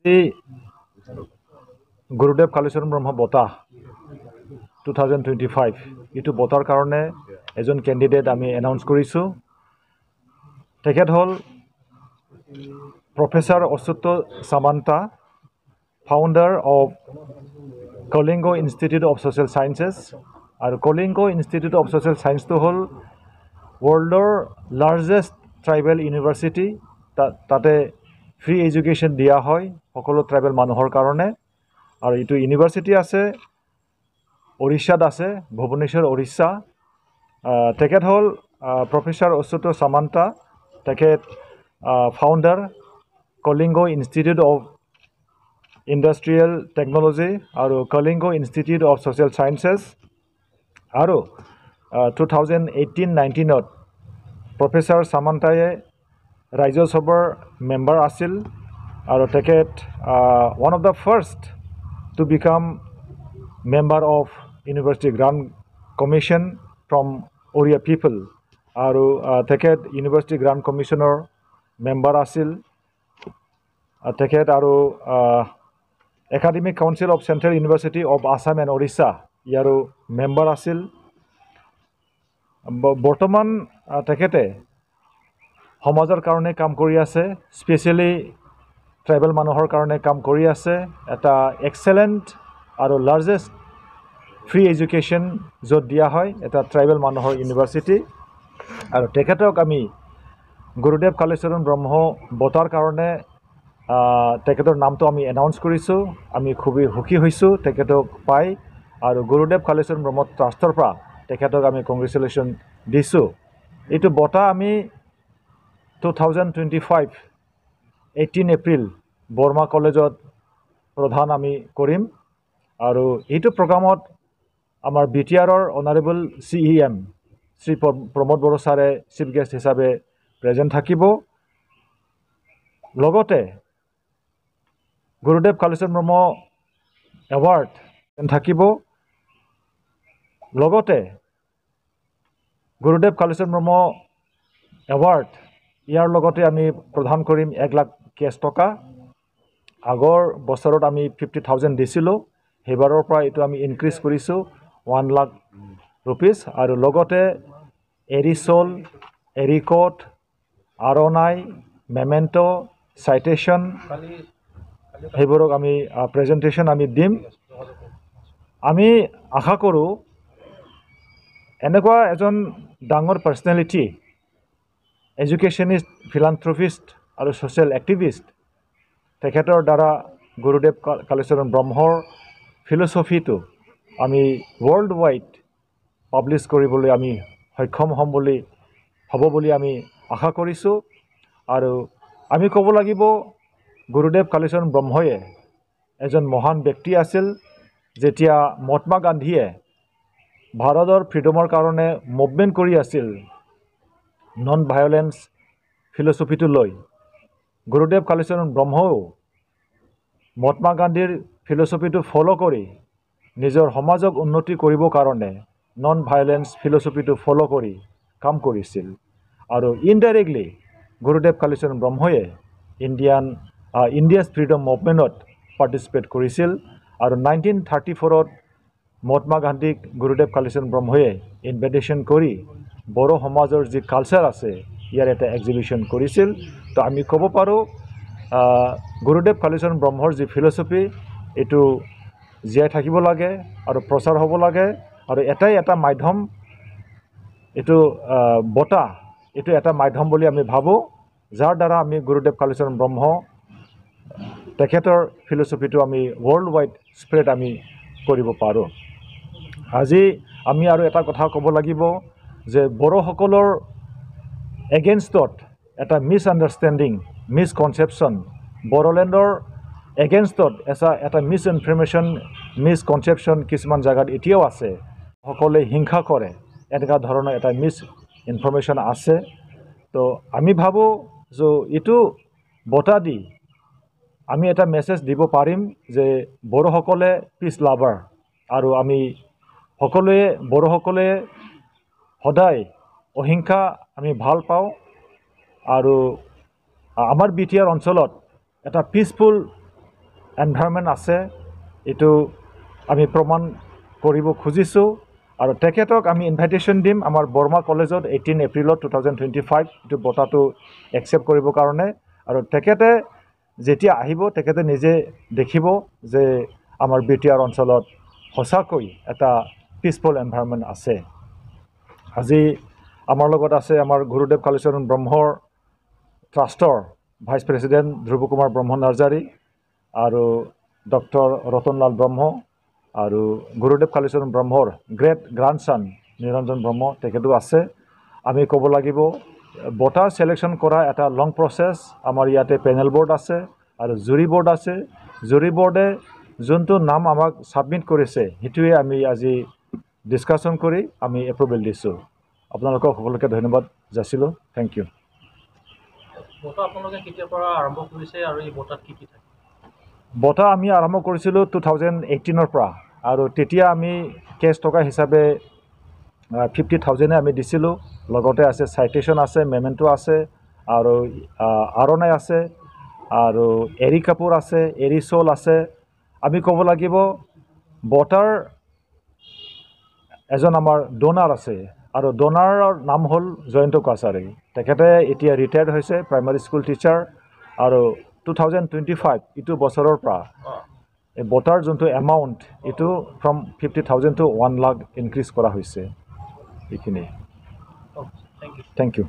এই গুৰুদেৱ কালীচৰণ ব্ৰহ্ম বঁটা 2025 এইটো বঁটাৰ কাৰণে এজন কেণ্ডিডেট আমি এনাউন্স কৰিছোঁ। তেখেত হ'ল professor Achyuta Samanta, founder of Kalinga institute of social sciences. আৰু কলিংগ ইনষ্টিটিউট অফ ছ'চিয়েল ছায়েন্সটো হ'ল ৱৰ্ল্ডৰ লাৰ্জেষ্ট ট্ৰাইবেল ইউনিভাৰ্চিটি। তাতে ফ্ৰী এডুকেশ্যন দিয়া হয় সকলো ট্ৰাইবেল মানুহৰ কাৰণে। আৰু এইটো ইউনিভাৰ্চিটি আছে উৰিষ্যাত আছে, ভুৱনেশ্বৰ উৰিষ্যা। তেখেত হ'ল প্ৰফেচাৰ অচ্যুত সামন্তা, তেখেত founder Kalinga institute of industrial technology আৰু Kalinga institute of social sciences. আৰু 2018-19 প্ৰফেচাৰ সামন্তায়ে ৰাজ্যসভাৰ মেম্বাৰ আছিল আৰু তেখেত one of the first to become member of university grant commission from Odia people. আৰু তেখেত ইউনিভাৰ্চিটি গ্ৰাণ্ট কমিশ্যনৰ মেম্বাৰ আছিল। তেখেত আৰু academic council of central university of Assam and Orissa ইয়াৰো মেম্বাৰ আছিল। বৰ্তমান তেখেতে সমাজৰ কাৰণে কাম কৰি আছে, স্পেচিয়েলি ট্ৰাইবেল মানুহৰ কাৰণে কাম কৰি আছে। এটা এক্সেলেণ্ট আৰু লাৰ্জেষ্ট ফ্ৰী এডুকেশ্যন য'ত দিয়া হয়, এটা ট্ৰাইবেল মানুহৰ ইউনিভাৰ্চিটি। আৰু তেখেতক আমি গুৰুদেৱ কালীচৰণ ব্ৰহ্ম বঁটাৰ কাৰণে তেখেতৰ নামটো আমি এনাউন্স কৰিছোঁ। আমি খুবেই সুখী হৈছোঁ তেখেতক পাই, আৰু গুৰুদেৱ কালীচৰণ ব্ৰহ্ম ট্ৰাষ্টৰ পৰা তেখেতক আমি কংগ্ৰেচুলেশ্যন দিছোঁ। এইটো বঁটা আমি 2025 18 এপ্ৰিল বৰ্মা কলেজত প্ৰদান আমি কৰিম। আৰু এইটো প্ৰগ্ৰামত আমাৰ BTRৰ অনাৰেবল CEM শ্ৰী প্ৰমোদ বড়ো ছাৰে চিফ গেষ্ট হিচাপে প্ৰেজেণ্ট থাকিব। লগতে গুৰুদেৱ কালীচৰণ ব্ৰহ্ম এৱাৰ্ড থাকিব। লগতে গুৰুদেৱ কালীচৰণ ব্ৰহ্ম এৱাৰ্ড ইয়াৰ লগতে আমি প্ৰদান কৰিম 1 লাখ কেছ টকা। আগৰ বছৰত আমি 50,000 দিছিলোঁ, সেইবাৰৰ পৰা এইটো আমি ইনক্ৰিজ কৰিছোঁ 1 লাখ ৰুপিজ। আৰু লগতে এৰিছল, এৰিকট, আৰণাই, মেমেণ্টো, চাইটেশ্যন সেইবোৰক আমি প্ৰেজেণ্টেশ্যন আমি দিম। আমি আশা কৰোঁ এনেকুৱা এজন ডাঙৰ পাৰ্চনেলিটি, এডুকেশ্যনিষ্ট, ফিলান্থ্ৰপিষ্ট আৰু ছ'চিয়েল এক্টিভিষ্ট, তেখেতৰ দ্বাৰা গুৰুদেৱ কালীচৰণ ব্ৰহ্মৰ ফিল'চফিটো আমি ৱৰ্ল্ড ৱাইড পাব্লিছ কৰিবলৈ আমি সক্ষম হ'ব বুলি আমি আশা কৰিছোঁ। আৰু আমি ক'ব লাগিব গুৰুদেৱ কালীচৰণ ব্ৰহ্ময়ে এজন মহান ব্যক্তি আছিল। যেতিয়া মহাত্মা গান্ধীয়ে ভাৰতৰ ফ্ৰীডমৰ কাৰণে মুভমেণ্ট কৰি আছিল নন ভায়লেন্স ফিল'চফিটো লৈ, গুৰুদেৱ কালীচৰণ ব্ৰহ্মও মহাত্মা গান্ধীৰ ফিল'চফিটো ফ'ল' কৰি নিজৰ সমাজক উন্নতি কৰিবৰ কাৰণে নন ভায়লেন্স ফিল'চফিটো ফ'ল' কৰি কাম কৰিছিল। আৰু ইনডাইৰেক্টলি গুৰুদেৱ কালীচৰণ ব্ৰহ্ময়ে ইণ্ডিয়াছ ফ্ৰীডম মুভমেণ্টত পাৰ্টিচিপেট কৰিছিল। আৰু 1934 মহাত্মা গান্ধীক গুৰুদেৱ কালীচৰণ ব্ৰহ্ময়ে ইনভাইটেশ্যন কৰি বড়ো সমাজৰ যি কালচাৰ আছে ইয়াৰ এটা এক্সিবিশ্যন কৰিছিল। তো আমি ক'ব পাৰোঁ গুৰুদেৱ কালীচৰণ ব্ৰহ্মৰ যি ফিল'চফি এইটো জীয়াই থাকিব লাগে আৰু প্ৰচাৰ হ'ব লাগে। আৰু এটা মাধ্যম, এইটো বঁটা, এইটো এটা মাধ্যম বুলি আমি ভাবোঁ, যাৰ দ্বাৰা আমি গুৰুদেৱ কালীচৰণ ব্ৰহ্ম তেখেতৰ ফিল'চফিটো আমি ৱৰ্ল্ড ৱাইড স্প্ৰেড আমি কৰিব পাৰোঁ। আজি আমি আৰু এটা কথা ক'ব লাগিব যে বড়োসকলৰ এগেইনষ্টত এটা মিছআণ্ডাৰষ্টেণ্ডিং, মিছকনচেপশ্যন, বড়োলেণ্ডৰ এগেইনষ্টত এটা মিছইনফৰ্মেশ্যন, মিছকনচেপশ্যন কিছুমান জেগাত এতিয়াও আছে। সকলোৱে হিংসা কৰে, এনেকুৱা ধৰণৰ এটা মিছইনফৰ্মেশ্যন আছে। তো আমি ভাবোঁ যে এইটো বঁটা দি আমি এটা মেছেজ দিব পাৰিম যে বড়োসকলে পিচ লাভাৰ, আৰু আমি সকলোৱে বড়োসকলে সদায় অহিংসা আমি ভাল পাওঁ। আৰু আমাৰ BTR অঞ্চলত এটা পিচফুল এনভাইৰনমেণ্ট আছে এইটো আমি প্ৰমাণ কৰিব খুজিছোঁ আৰু তেখেতক আমি ইনভাইটেশ্যন দিম আমাৰ বৰ্মা কলেজত 18 এপ্ৰিলত 2025 এইটো বঁটাটো একচেপ্ট কৰিবৰ কাৰণে আৰু তেখেতে যেতিয়া আহিব তেখেতে নিজে দেখিব যে আমাৰ বিটিআৰ অঞ্চলত সঁচাকৈ এটা পিচফুল এনভাইৰনমেণ্ট আছে আজি আমাৰ লগত আছে আমাৰ গুৰুদেৱ কালীচৰণ ব্ৰহ্মৰ ট্ৰাষ্টৰ ভাইচ প্ৰেছিডেণ্ট ধ্ৰুৱ কুমাৰ ব্ৰহ্ম নাৰ্জাৰী আৰু ডক্টৰ ৰতনলাল ব্ৰহ্ম আৰু গুৰুদেৱ কালীচৰণ ব্ৰহ্মৰ গ্ৰেট গ্ৰাণ্ডছন নিৰঞ্জন ব্ৰহ্ম তেখেতো আছে আমি ক'ব লাগিব বঁটা সিলেকশ্যন কৰা এটা লং প্ৰচেছ আমাৰ ইয়াতে পেনেল বৰ্ড আছে আৰু জুৰি বৰ্ড আছে জুৰি বৰ্ডে যোনটো নাম আমাক সাবমিট কৰিছে হেতুৱে আমি আজি ডিসকাশন কৰি আমি এপ্ৰুভেল দিছো আপোনালোকক সকলোকে ধন্যবাদ যাচিলো থ্যাংক ইউ বঁটা আপোনালোকে কেতিয়াৰ পৰা আৰম্ভ কৰিছে আৰু এই বঁটাত কি থাকে বঁটা আমি আৰম্ভ কৰিছিলোঁ 2018 পৰা আৰু তেতিয়া আমি কেছ টকা হিচাপে 50,000 আমি দিছিলোঁ লগতে আছে সাইটেশন আছে মেমেন্টো আছে আৰু আৰণাই আছে আৰু এৰি কাপোৰ আছে এৰি সোল আছে আমি ক'ব লাগিব বঁটাৰ এজন আমাৰ ডোনাৰ আছে আৰু ডোনাৰৰ নাম হ'ল জয়ন্ত কাছাৰী তেখেতে এতিয়া ৰিটায়াৰ্ড হৈছে প্ৰাইমাৰী স্কুল টিচাৰ আৰু 2025 ইটো বছৰৰ পৰা এই বঁটাৰ যোনটো এমাউণ্ট ইটো ফ্ৰম 50,000 to 1 লাখ ইনক্ৰিজ কৰা হৈছে এইখিনি থ্যাংক ইউ থ্যাংক ইউ